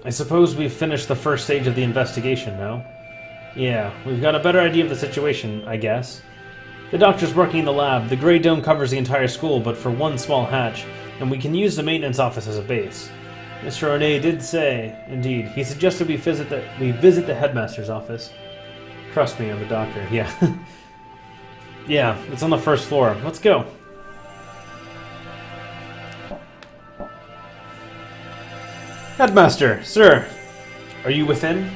I suppose we've finished the first stage of the investigation now. Yeah, we've got a better idea of the situation, I guess. The doctor's working in the lab. The Grey Dome covers the entire school, but for one small hatch, and we can use the maintenance office as a base. Mr. Arnay did say, indeed, he suggested we visit the headmaster's office. Trust me, I'm a doctor, yeah. Yeah, it's on the first floor. Let's go. Headmaster, sir, are you within?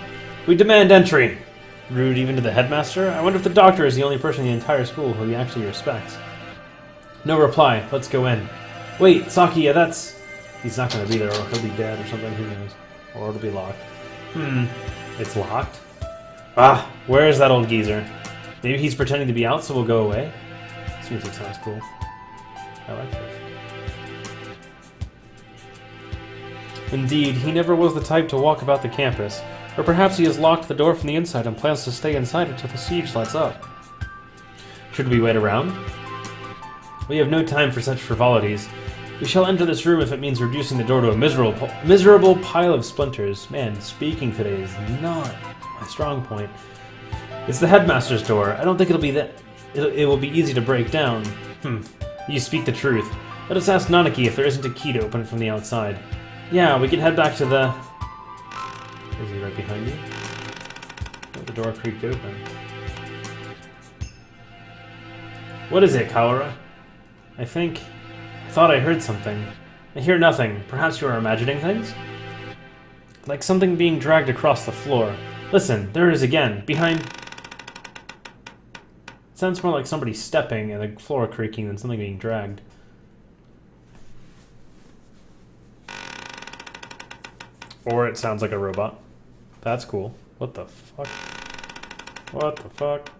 We demand entry. Rude even to the headmaster? I wonder if the doctor is the only person in the entire school who he actually respects. No reply. Let's go in. Wait, Sakia, that's... He's not going to be there, or he'll be dead or something, who knows. Or it'll be locked. It's locked? Ah, where is that old geezer? Maybe he's pretending to be out, so we'll go away? This music sounds cool. I like this. Indeed, he never was the type to walk about the campus. Or perhaps he has locked the door from the inside and plans to stay inside until the siege lets up. Should we wait around? We have no time for such frivolities. We shall enter this room if it means reducing the door to a miserable pile of splinters. Man, speaking today is not my strong point. It's the headmaster's door. I don't think it'll be that... It will be easy to break down. You speak the truth. Let us ask Nanaki if there isn't a key to open it from the outside. Yeah, we can head back to the... Is he right behind you? Oh, the door creaked open. What is it, Kawara? I thought I heard something. I hear nothing. Perhaps you are imagining things? Like something being dragged across the floor. Listen, there it is again. Behind... It sounds more like somebody stepping and the floor creaking than something being dragged. Or it sounds like a robot. That's cool. What the fuck? What the fuck?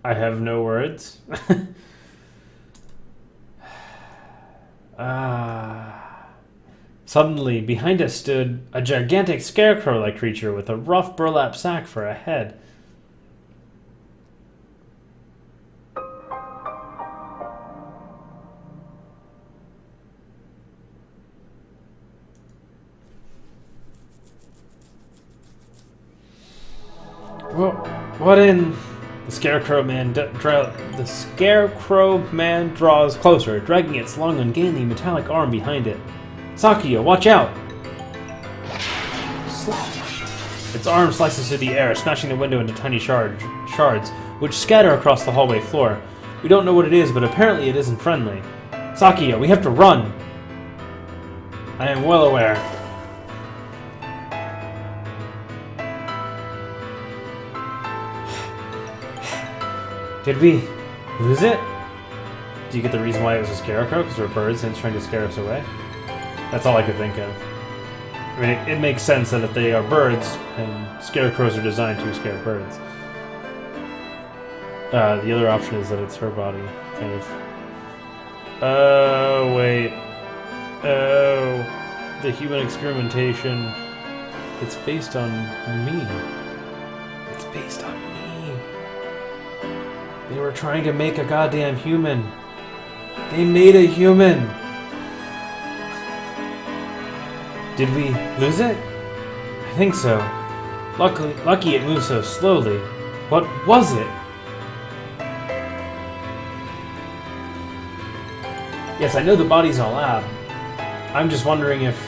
I have no words. Suddenly, behind us stood a gigantic scarecrow-like creature with a rough burlap sack for a head. What in... The Scarecrow Man draws closer, dragging its long, ungainly, metallic arm behind it. Sakia, watch out! Its arm slices through the air, smashing the window into tiny shards, which scatter across the hallway floor. We don't know what it is, but apparently it isn't friendly. Sakia, we have to run! I am well aware. Did we lose it? Do you get the reason why it was a scarecrow? Because we're birds and it's trying to scare us away? That's all I could think of. I mean, it makes sense that if they are birds, and scarecrows are designed to scare birds. The other option is that it's her body, kind of. Oh, wait. Oh, the human experimentation. It's based on me. It's based on me. They were trying to make a goddamn human. They made a human. Did we lose it? I think so. Lucky it moved so slowly. What was it? Yes, I know the body's in a lab. I'm just wondering if...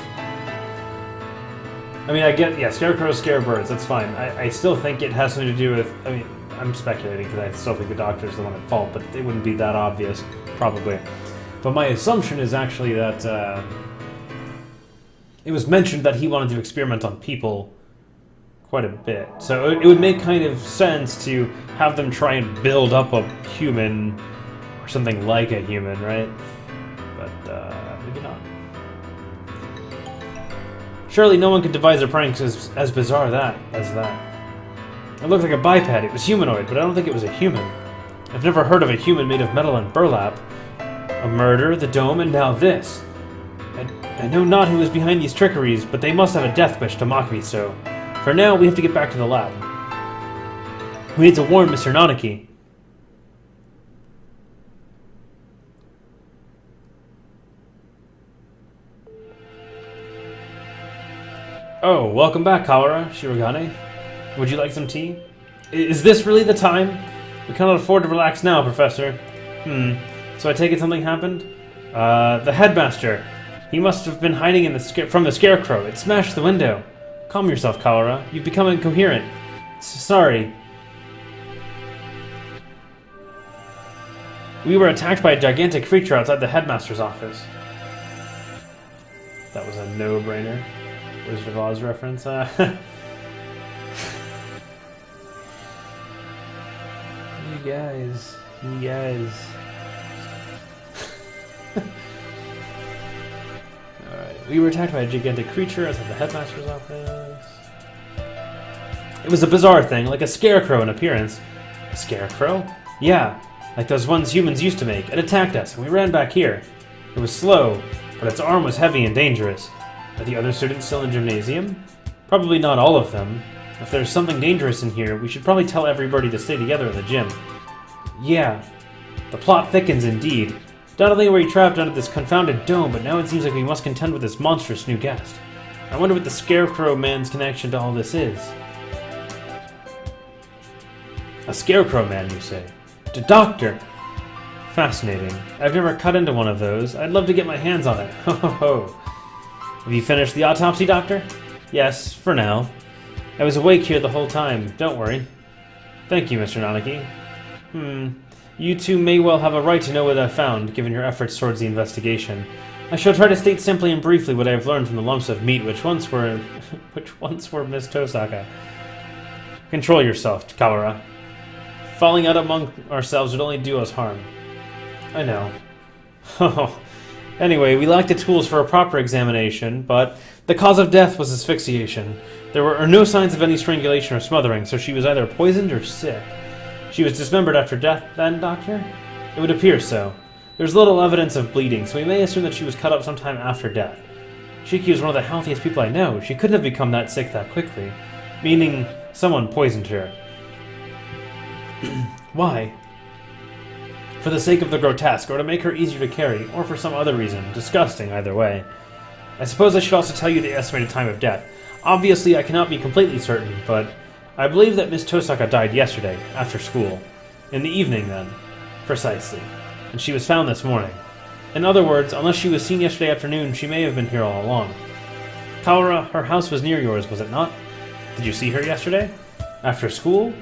I mean, I get... Yeah, scarecrows scare birds. That's fine. I still think it has something to do with... I mean... I'm speculating because I still think the doctor's the one at fault, but it wouldn't be that obvious, probably. But my assumption is actually that it was mentioned that he wanted to experiment on people quite a bit. So it would make kind of sense to have them try and build up a human, or something like a human, right? But maybe not. Surely no one could devise a prank as bizarre as that. It looked like a biped. It was humanoid, but I don't think it was a human. I've never heard of a human made of metal and burlap. A murder, the dome, and now this. I know not who is behind these trickeries, but they must have a death wish to mock me so. For now, we have to get back to the lab. We need to warn Mr. Nanaki. Oh, welcome back, Kawara, Shirogane. Would you like some tea? Is this really the time? We cannot afford to relax now, Professor. So I take it something happened? The headmaster. He must have been hiding in from the scarecrow. It smashed the window. Calm yourself, Kawara. You've become incoherent. Sorry. We were attacked by a gigantic creature outside the headmaster's office. That was a no-brainer. Wizard of Oz reference. You guys. Alright. We were attacked by a gigantic creature outside the headmaster's office. It was a bizarre thing, like a scarecrow in appearance. A scarecrow? Yeah, like those ones humans used to make. It attacked us, and we ran back here. It was slow, but its arm was heavy and dangerous. Are the other students still in gymnasium? Probably not all of them. If there's something dangerous in here, we should probably tell everybody to stay together in the gym. Yeah. The plot thickens indeed. Not only were we trapped under this confounded dome, but now it seems like we must contend with this monstrous new guest. I wonder what the Scarecrow Man's connection to all this is. A Scarecrow Man, you say? The Doctor! Fascinating. I've never cut into one of those. I'd love to get my hands on it. Ho ho ho. Have you finished the autopsy, Doctor? Yes, for now. I was awake here the whole time. Don't worry. Thank you, Mr. Nanaki. You two may well have a right to know what I've found, given your efforts towards the investigation. I shall try to state simply and briefly what I have learned from the lumps of meat which once were Miss Tosaka. Control yourself, Kawara. Falling out among ourselves would only do us harm. I know. Anyway, we lacked the tools for a proper examination, but the cause of death was asphyxiation. There were no signs of any strangulation or smothering, so she was either poisoned or sick. She was dismembered after death, then, Doctor? It would appear so. There's little evidence of bleeding, so we may assume that she was cut up sometime after death. Shiki is one of the healthiest people I know. She couldn't have become that sick that quickly. Meaning, someone poisoned her. Why? For the sake of the grotesque, or to make her easier to carry, or for some other reason. Disgusting, either way. I suppose I should also tell you the estimated time of death. Obviously, I cannot be completely certain, but I believe that Miss Tosaka died yesterday, after school. In the evening, then. Precisely. And she was found this morning. In other words, unless she was seen yesterday afternoon, she may have been here all along. Kawara, her house was near yours, was it not? Did you see her yesterday? After school?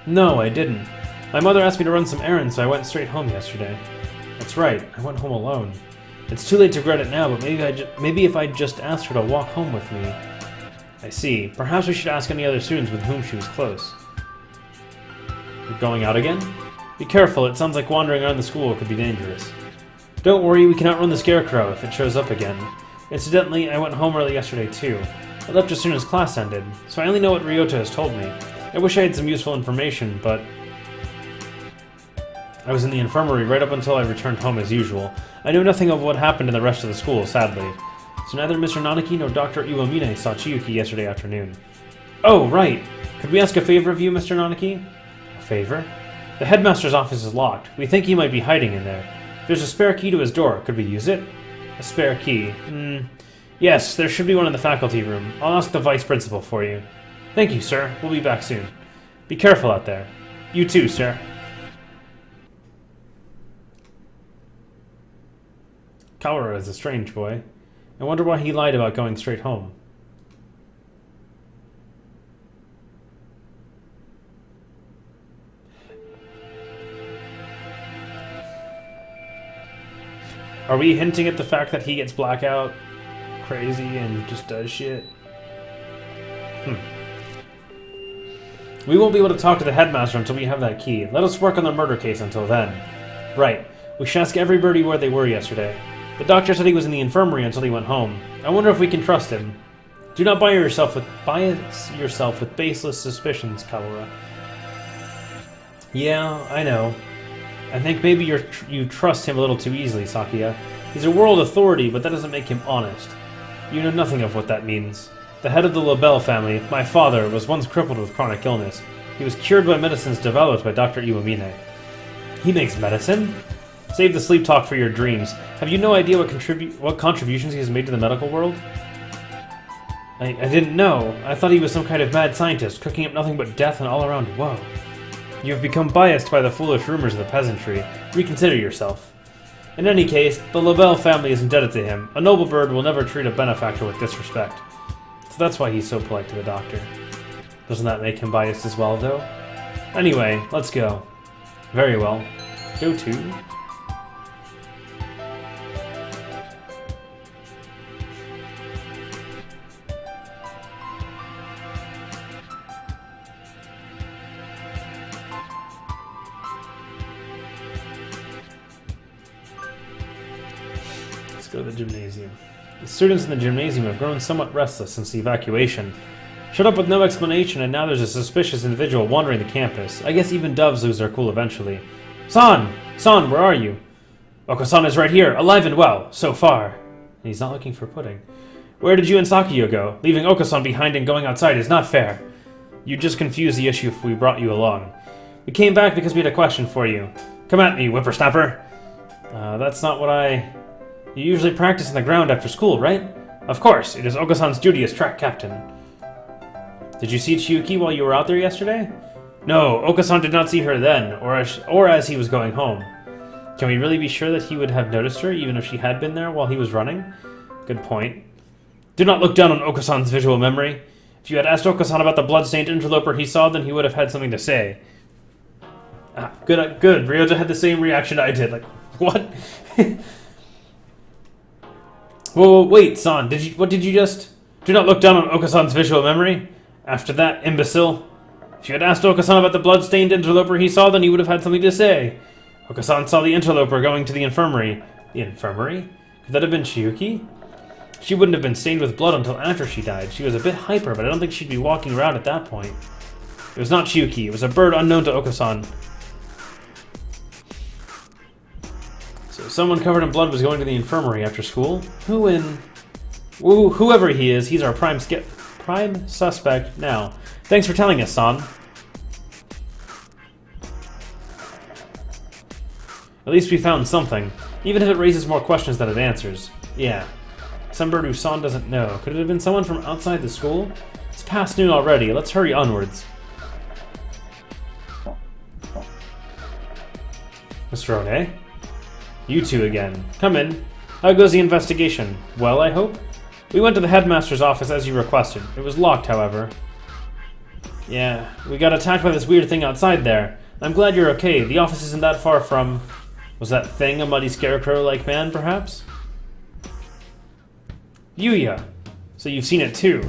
No, I didn't. My mother asked me to run some errands, so I went straight home yesterday. That's right, I went home alone. It's too late to regret it now, but maybe if I'd just asked her to walk home with me. I see. Perhaps we should ask any other students with whom she was close. You're going out again? Be careful, it sounds like wandering around the school could be dangerous. Don't worry, we can outrun the Scarecrow if it shows up again. Incidentally, I went home early yesterday too. I left as soon as class ended, so I only know what Ryota has told me. I wish I had some useful information, but I was in the infirmary right up until I returned home as usual. I know nothing of what happened in the rest of the school, sadly. So neither Mr. Nanaki nor Dr. Iwamine saw Chiyuki yesterday afternoon. Oh, right! Could we ask a favor of you, Mr. Nanaki? A favor? The headmaster's office is locked. We think he might be hiding in there. There's a spare key to his door. Could we use it? A spare key? Yes, there should be one in the faculty room. I'll ask the vice principal for you. Thank you, sir. We'll be back soon. Be careful out there. You too, sir. Kawara is a strange boy. I wonder why he lied about going straight home. Are we hinting at the fact that he gets blackout crazy and just does shit? We won't be able to talk to the headmaster until we have that key. Let us work on the murder case until then. Right. We should ask everybody where they were yesterday. The doctor said he was in the infirmary until he went home. I wonder if we can trust him. Do not bias yourself with baseless suspicions, Kawara. Yeah, I know. I think maybe you trust him a little too easily, Sakia. He's a world authority, but that doesn't make him honest. You know nothing of what that means. The head of the Labelle family, my father, was once crippled with chronic illness. He was cured by medicines developed by Dr. Iwamine. He makes medicine? Save the sleep talk for your dreams. Have you no idea what contributions he has made to the medical world? I didn't know. I thought he was some kind of mad scientist, cooking up nothing but death and all-around woe. You have become biased by the foolish rumors of the peasantry. Reconsider yourself. In any case, the Labelle family is indebted to him. A noble bird will never treat a benefactor with disrespect. So that's why he's so polite to the doctor. Doesn't that make him biased as well, though? Anyway, let's go. Very well. Go to... Let's go to the gymnasium. The students in the gymnasium have grown somewhat restless since the evacuation. Shut up with no explanation, and now there's a suspicious individual wandering the campus. I guess even doves lose their cool eventually. San! San, where are you? Oko-san is right here, alive and well, so far. And he's not looking for pudding. Where did you and Sakiyo go? Leaving Oko-san behind and going outside is not fair. You just confused the issue if we brought you along. We came back because we had a question for you. Come at me, whippersnapper. That's not what I... You usually practice on the ground after school, right? Of course, it is Oko-san's duty as track captain. Did you see Chiyuki while you were out there yesterday? No, Oko-san did not see her then, or as he was going home. Can we really be sure that he would have noticed her, even if she had been there while he was running? Good point. Do not look down on Oko-san's visual memory. If you had asked Oko-san about the blood-stained interloper he saw, then he would have had something to say. Good. Ryoja had the same reaction I did. Like, what? Whoa, wait, San, what did you just... Do not look down on Oko-san's visual memory. After that, imbecile. If you had asked Oko-san about the blood-stained interloper he saw, then he would have had something to say. Oko-san saw the interloper going to the infirmary. The infirmary? Could that have been Chiyuki? She wouldn't have been stained with blood until after she died. She was a bit hyper, but I don't think she'd be walking around at that point. It was not Chiyuki. It was a bird unknown to Oko-san. So someone covered in blood was going to the infirmary after school? Whoever he is, he's our prime suspect now. Thanks for telling us, San. At least we found something, even if it raises more questions than it answers. Yeah. Some bird who San doesn't know. Could it have been someone from outside the school? It's past noon already. Let's hurry onwards. Mr. One? You two again. Come in. How goes the investigation? Well, I hope? We went to the headmaster's office as you requested. It was locked, however. Yeah, we got attacked by this weird thing outside there. I'm glad you're okay. The office isn't that far from... Was that thing a muddy scarecrow-like man, perhaps? Yuya! So you've seen it too.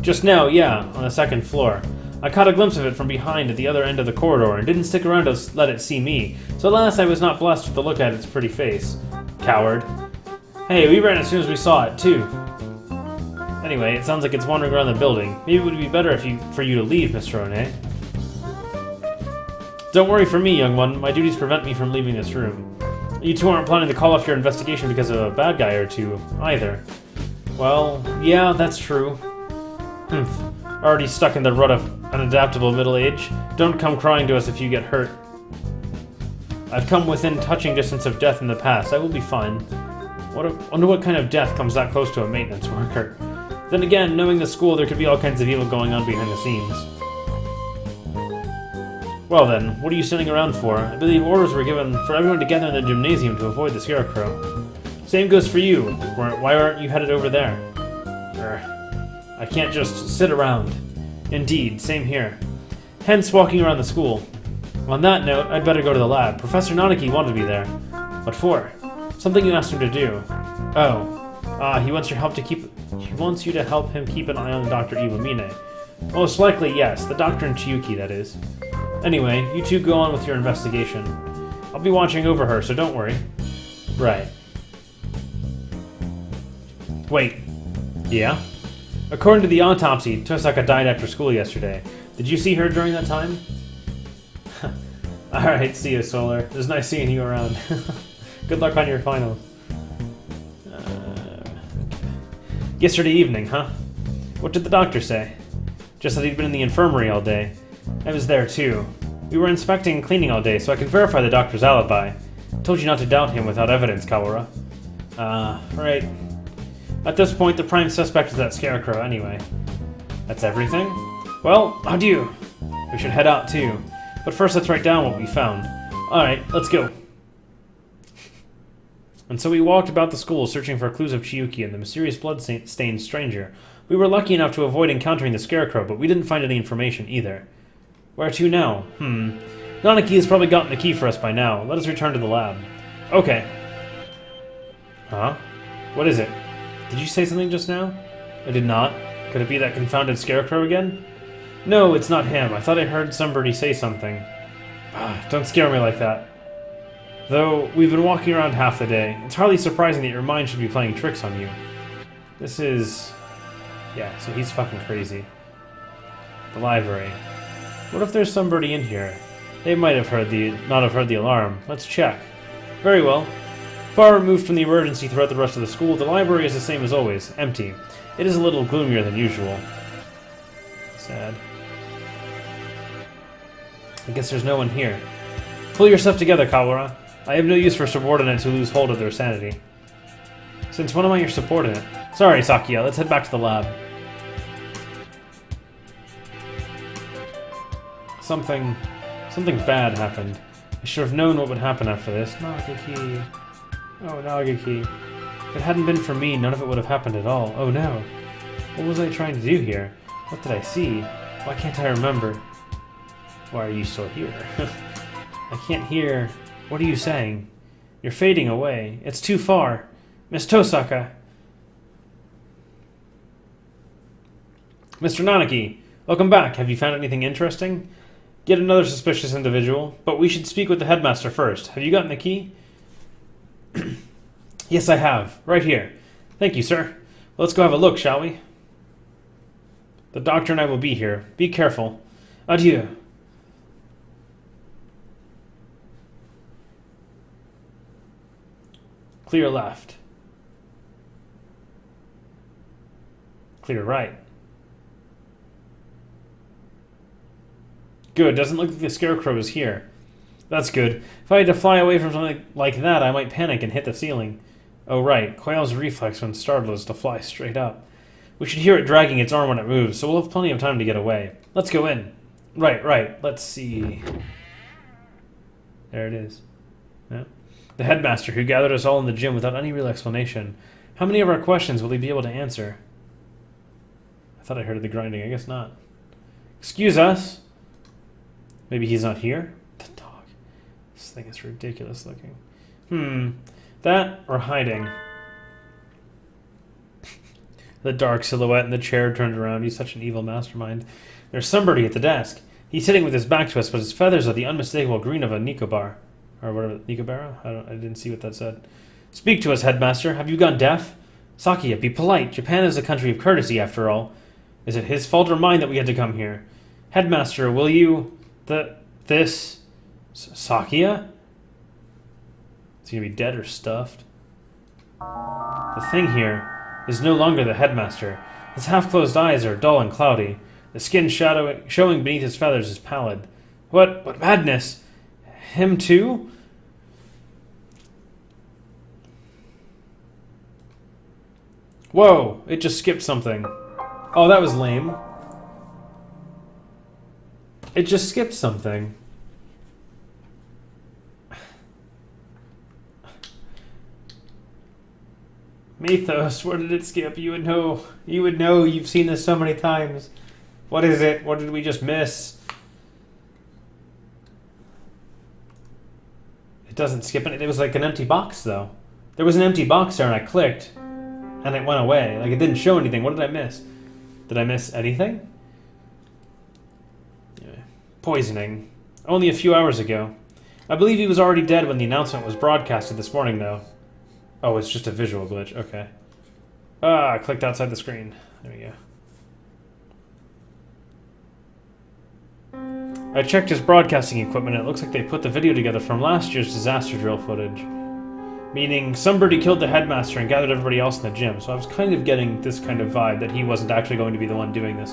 Just now, yeah, on the second floor. I caught a glimpse of it from behind at the other end of the corridor and didn't stick around to let it see me, so alas I was not blessed with the look at its pretty face. Coward. Hey, we ran as soon as we saw it, too. Anyway, it sounds like it's wandering around the building. Maybe it would be better for you to leave, Mr. One. Don't worry for me, young one. My duties prevent me from leaving this room. You two aren't planning to call off your investigation because of a bad guy or two, either. Well, yeah, that's true. Already stuck in the rut of unadaptable middle age. Don't come crying to us if you get hurt. I've come within touching distance of death in the past. I will be fine. Wonder what kind of death comes that close to a maintenance worker. Then again, knowing the school, there could be all kinds of evil going on behind the scenes. Well then, what are you sitting around for? I believe orders were given for everyone to gather in the gymnasium to avoid the scarecrow. Same goes for you. Why aren't you headed over there? I can't just sit around. Indeed, same here. Hence walking around the school. On that note, I'd better go to the lab. Professor Nanaki wanted me there. What for? Something you asked him to do. Oh. He wants you to help him keep an eye on Dr. Iwamine. Most likely, yes. The doctor and Chiyuki, that is. Anyway, you two go on with your investigation. I'll be watching over her, so don't worry. Right. Wait. Yeah? According to the autopsy, Tosaka died after school yesterday. Did you see her during that time? Alright, see you, Solar. It was nice seeing you around. Good luck on your finals. Yesterday evening, huh? What did the doctor say? Just that he'd been in the infirmary all day. I was there too. We were inspecting and cleaning all day, so I can verify the doctor's alibi. Told you not to doubt him without evidence, Kawara. Right. At this point, the prime suspect is that scarecrow anyway. That's everything? Well, adieu. We should head out too. But first, let's write down what we found. Alright, let's go. And so we walked about the school searching for clues of Chiyuki and the mysterious blood-stained stranger. We were lucky enough to avoid encountering the scarecrow, but we didn't find any information either. Where to now? Nanaki has probably gotten the key for us by now. Let us return to the lab. Okay. Huh? What is it? Did you say something just now? I did not. Could it be that confounded scarecrow again? No, it's not him. I thought I heard somebody say something. Don't scare me like that. Though, we've been walking around half the day. It's hardly surprising that your mind should be playing tricks on you. This is... Yeah, so he's fucking crazy. The library. What if there's somebody in here? They might have not have heard the alarm. Let's check. Very well. Far removed from the emergency throughout the rest of the school, the library is the same as always, empty. It is a little gloomier than usual. Sad. I guess there's no one here. Pull yourself together, Kawara. I have no use for subordinates who lose hold of their sanity. Since when am I your subordinate? Sorry, Sakia, let's head back to the lab. Something bad happened. I should have known what would happen after this. Nagaki. Oh, Nagaki. If it hadn't been for me, none of it would have happened at all. Oh no. What was I trying to do here? What did I see? Why can't I remember? Why are you still here? I can't hear. What are you saying? You're fading away. It's too far. Miss Tosaka. Mr. Nanaki, welcome back. Have you found anything interesting? Yet another suspicious individual, but we should speak with the headmaster first. Have you gotten the key? Yes, I have. Right here. Thank you, sir. Well, let's go have a look, shall we? The doctor and I will be here. Be careful. Adieu. Clear left. Clear right. Good, doesn't look like the scarecrow is here. That's good. If I had to fly away from something like that, I might panic and hit the ceiling. Oh right, Quail's reflex when startled is to fly straight up. We should hear it dragging its arm when it moves, so we'll have plenty of time to get away. Let's go in. Right, let's see. There it is. Yeah. The headmaster, who gathered us all in the gym without any real explanation. How many of our questions will he be able to answer? I thought I heard the grinding. I guess not. Excuse us. Maybe he's not here? The dog. This thing is ridiculous looking. That or hiding. The dark silhouette in the chair turned around. He's such an evil mastermind. There's somebody at the desk. He's sitting with his back to us, but his feathers are the unmistakable green of a Nicobar. Or whatever, Nikobara? I didn't see what that said. Speak to us, headmaster. Have you gone deaf? Sakia, be polite. Japan is a country of courtesy, after all. Is it his fault or mine that we had to come here? Headmaster, will you... Sakia? Is he gonna be dead or stuffed? The thing here is no longer the headmaster. His half-closed eyes are dull and cloudy. The skin showing beneath his feathers is pallid. What madness! Him too? Whoa, it just skipped something. Oh, that was lame. It just skipped something. Mythos, where did it skip? You would know. You would know. You've seen this so many times. What is it? What did we just miss? It doesn't skip it. It was like an empty box, though. There was an empty box there, and I clicked, and it went away. Like, it didn't show anything. What did I miss? Did I miss anything? Poisoning. Only a few hours ago. I believe he was already dead when the announcement was broadcasted this morning, though. Oh, it's just a visual glitch. Okay. I clicked outside the screen. There we go. I checked his broadcasting equipment and it looks like they put the video together from last year's disaster drill footage. Meaning, somebody killed the headmaster and gathered everybody else in the gym, so I was kind of getting this kind of vibe that he wasn't actually going to be the one doing this.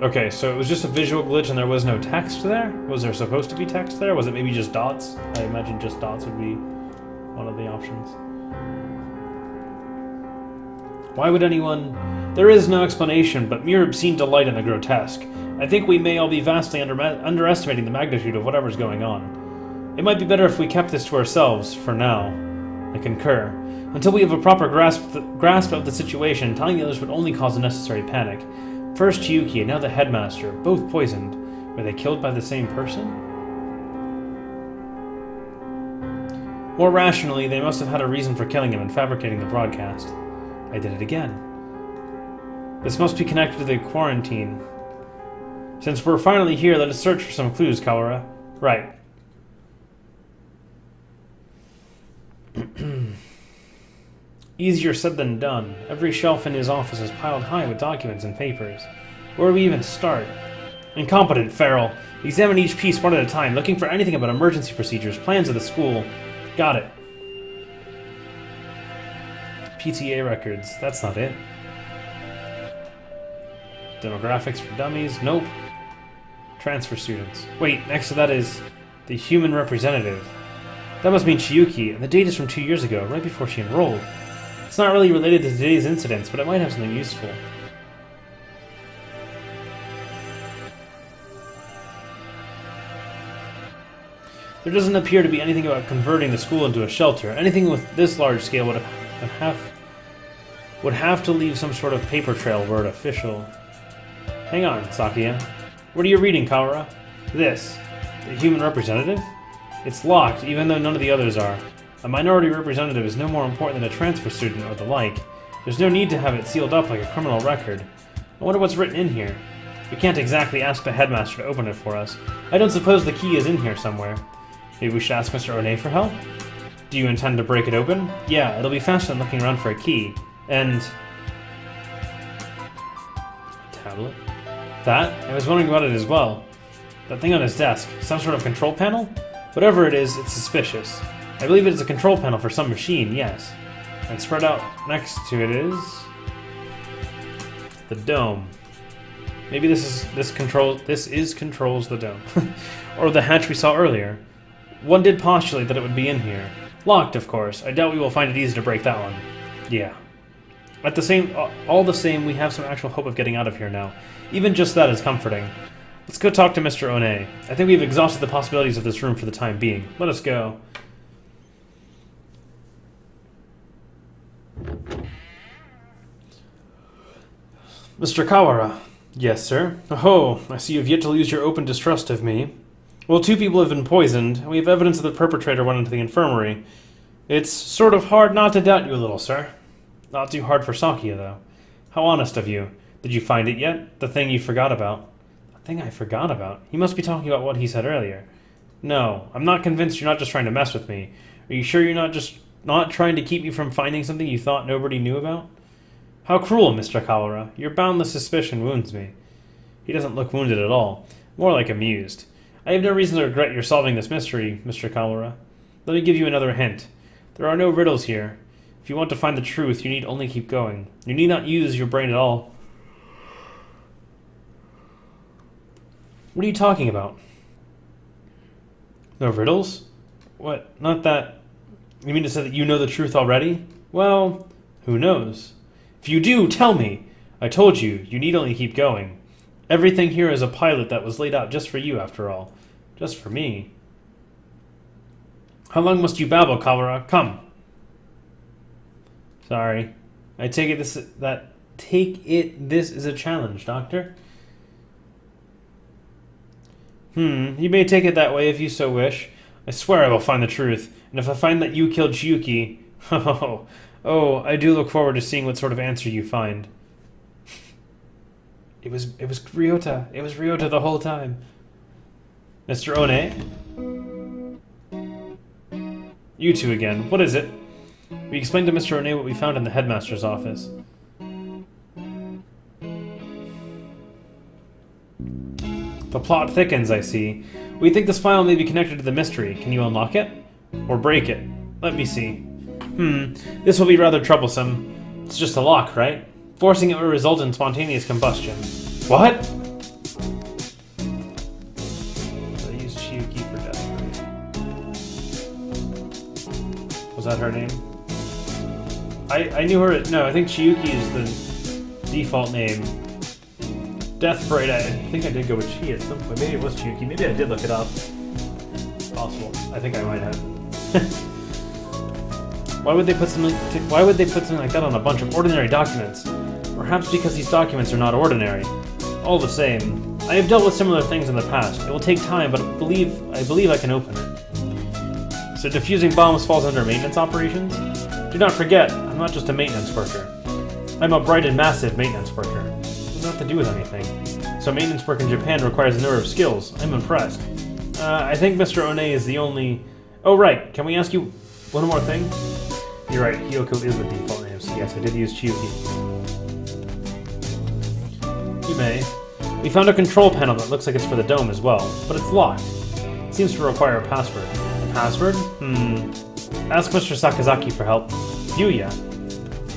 Okay, so it was just a visual glitch and there was no text there? Was there supposed to be text there? Was it maybe just dots? I imagine just dots would be one of the options. Why would anyone... There is no explanation, but mere obscene delight in the grotesque. I think we may all be vastly underestimating the magnitude of whatever's going on. It might be better if we kept this to ourselves, for now. I concur. Until we have a proper grasp of the situation, telling the others would only cause unnecessary panic. First Chiyuki and now the headmaster, both poisoned. Were they killed by the same person? More rationally, they must have had a reason for killing him and fabricating the broadcast. I did it again. This must be connected to the quarantine. Since we're finally here, let us search for some clues, Kawara. Right. Easier said than done. Every shelf in his office is piled high with documents and papers. Where do we even start? Incompetent feral. Examine each piece one at a time, looking for anything about emergency procedures, plans of the school. Got it. PTA records. That's not it. Demographics for dummies. Nope. Transfer students. Wait, next to that is the human representative. That must mean Chiyuki, and the date is from 2 years ago, right before she enrolled. It's not really related to today's incidents, but it might have something useful. There doesn't appear to be anything about converting the school into a shelter. Anything with this large scale would have to leave some sort of paper trail were it official. Hang on, Sakia. What are you reading, Kawara? This. The human representative? It's locked, even though none of the others are. A minority representative is no more important than a transfer student or the like. There's no need to have it sealed up like a criminal record. I wonder what's written in here. We can't exactly ask the headmaster to open it for us. I don't suppose the key is in here somewhere. Maybe we should ask Mr. One for help? Do you intend to break it open? Yeah, it'll be faster than looking around for a key. And... tablet? That? I was wondering about it as well. That thing on his desk. Some sort of control panel? Whatever it is, it's suspicious. I believe it is a control panel for some machine, yes. And spread out next to it is... the dome. Maybe this controls the dome. Or the hatch we saw earlier. One did postulate that it would be in here. Locked, of course. I doubt we will find it easy to break that one. Yeah. All the same, we have some actual hope of getting out of here now. Even just that is comforting. Let's go talk to Mr. One. I think we've exhausted the possibilities of this room for the time being. Let us go. Mr. Kawara. Yes, sir. Oh, I see you've yet to lose your open distrust of me. Well, 2 people have been poisoned, and we have evidence that the perpetrator went into the infirmary. It's sort of hard not to doubt you a little, sir. Not too hard for Sakia, though. How honest of you. Did you find it yet? The thing you forgot about. The thing I forgot about? He must be talking about what he said earlier. No, I'm not convinced you're not just trying to mess with me. Are you sure you're not trying to keep me from finding something you thought nobody knew about? How cruel, Mr. Kawara. Your boundless suspicion wounds me. He doesn't look wounded at all. More like amused. I have no reason to regret your solving this mystery, Mr. Kawara. Let me give you another hint. There are no riddles here. If you want to find the truth, you need only keep going. You need not use your brain at all. What are you talking about? No riddles? What? Not that... You mean to say that you know the truth already? Well, who knows? If you do, tell me! I told you, you need only keep going. Everything here is a pilot that was laid out just for you, after all. Just for me. How long must you babble, Kawara? Come! Sorry. I take it this is a challenge, Doctor. You may take it that way if you so wish. I swear I will find the truth, and if I find that you killed Chiyuki... I do look forward to seeing what sort of answer you find. It was Ryota. It was Ryota the whole time. Mr. One? You two again. What is it? We explained to Mr. One what we found in the headmaster's office. The plot thickens, I see. We think this file may be connected to the mystery. Can you unlock it? Or break it? Let me see. This will be rather troublesome. It's just a lock, right? Forcing it will result in spontaneous combustion. What? I used Chiyuki for desperate. Was that her name? I knew her. No, I think Chiyuki is the default name. Death Parade, I think I did go with Chi at some point. Maybe it was Chiyuki. Maybe I did look it up. It's possible. I think I might have. Why would they put something like that on a bunch of ordinary documents? Perhaps because these documents are not ordinary. All the same, I have dealt with similar things in the past. It will take time, but I believe I can open it. So defusing bombs falls under maintenance operations? Do not forget, I'm not just a maintenance worker. I'm a bright and massive maintenance worker. It doesn't have to do with anything. So maintenance work in Japan requires a number of skills. I'm impressed. I think Mr. One is the only... Oh, right. Can we ask you one more thing? You're right. Hiyoko is the default name, so yes, I did use Chiyuki. You may. We found a control panel that looks like it's for the dome as well, but it's locked. It seems to require a password. A password? Ask Mr. Sakazaki for help. Yuya.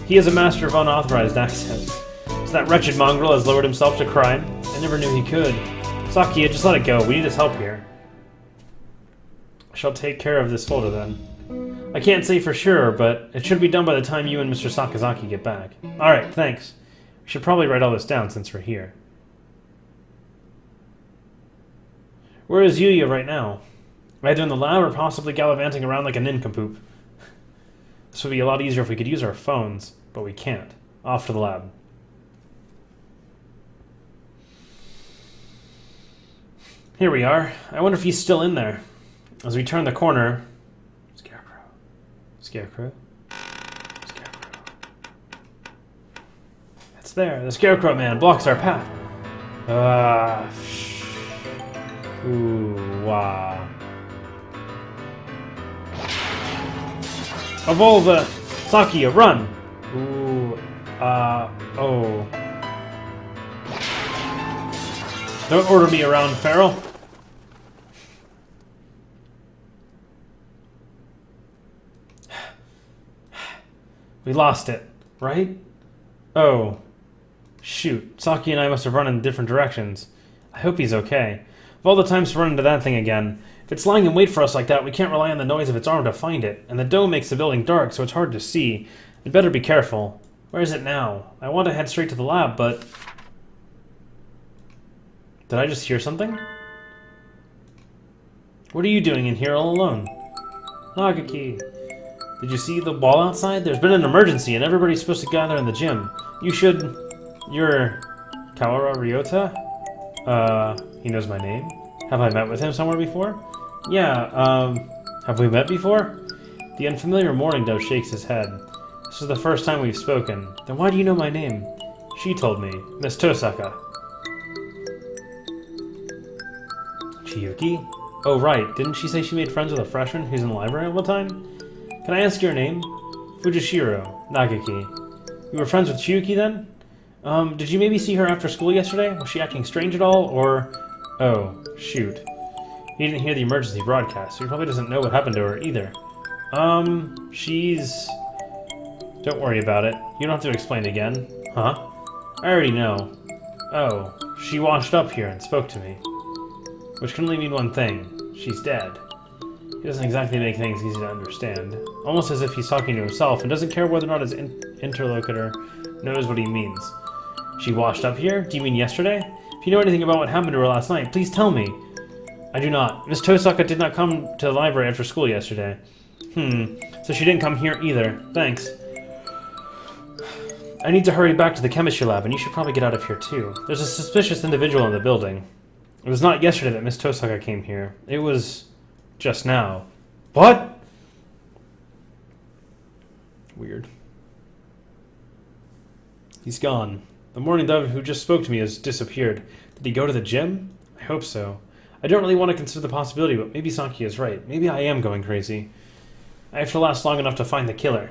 He is a master of unauthorized access. So that wretched mongrel has lowered himself to crime? I never knew he could. Sakia, just let it go. We need his help here. I shall take care of this folder then. I can't say for sure, but it should be done by the time you and Mr. Sakazaki get back. Alright, thanks. We should probably write all this down since we're here. Where is Yuya right now? Either in the lab or possibly gallivanting around like a nincompoop. This would be a lot easier if we could use our phones, but we can't. Off to the lab. Here we are. I wonder if he's still in there. As we turn the corner... Scarecrow? Scarecrow. It's there. The Scarecrow man blocks our path. Ooh, wow. Evolve! Sakia, run! Ooh, oh. Don't order me around, Feral. We lost it, right? Oh. Shoot. Saki and I must have run in different directions. I hope he's okay. Of all the times to run into that thing again, if it's lying in wait for us like that, we can't rely on the noise of its arm to find it, and the dome makes the building dark, so it's hard to see. We'd better be careful. Where is it now? I want to head straight to the lab, but... Did I just hear something? What are you doing in here all alone? Nagaki. Did you see the wall outside? There's been an emergency and everybody's supposed to gather in the gym. You should... You're... Kawara Ryota? He knows my name? Have I met with him somewhere before? Yeah, have we met before? The unfamiliar mourning dove shakes his head. This is the first time we've spoken. Then why do you know my name? She told me. Miss Tosaka. Chiyuki? Oh, right. Didn't she say she made friends with a freshman who's in the library all the time? Can I ask your name? Fujishiro. Nagaki. You were friends with Chiyuki then? Did you maybe see her after school yesterday? Was she acting strange at all, or... Oh, shoot. He didn't hear the emergency broadcast, so he probably doesn't know what happened to her either. She's... Don't worry about it. You don't have to explain again. Huh? I already know. Oh, she washed up here and spoke to me. Which can only mean one thing. She's dead. He doesn't exactly make things easy to understand. Almost as if he's talking to himself and doesn't care whether or not his interlocutor knows what he means. She washed up here? Do you mean yesterday? If you know anything about what happened to her last night, please tell me. I do not. Miss Tosaka did not come to the library after school yesterday. So she didn't come here either. Thanks. I need to hurry back to the chemistry lab, and you should probably get out of here too. There's a suspicious individual in the building. It was not yesterday that Miss Tosaka came here. It was just now. What? Weird. He's gone. The morning dove who just spoke to me has disappeared. Did he go to the gym? I hope so. I don't really want to consider the possibility, but maybe Saki is right. Maybe I am going crazy. I have to last long enough to find the killer.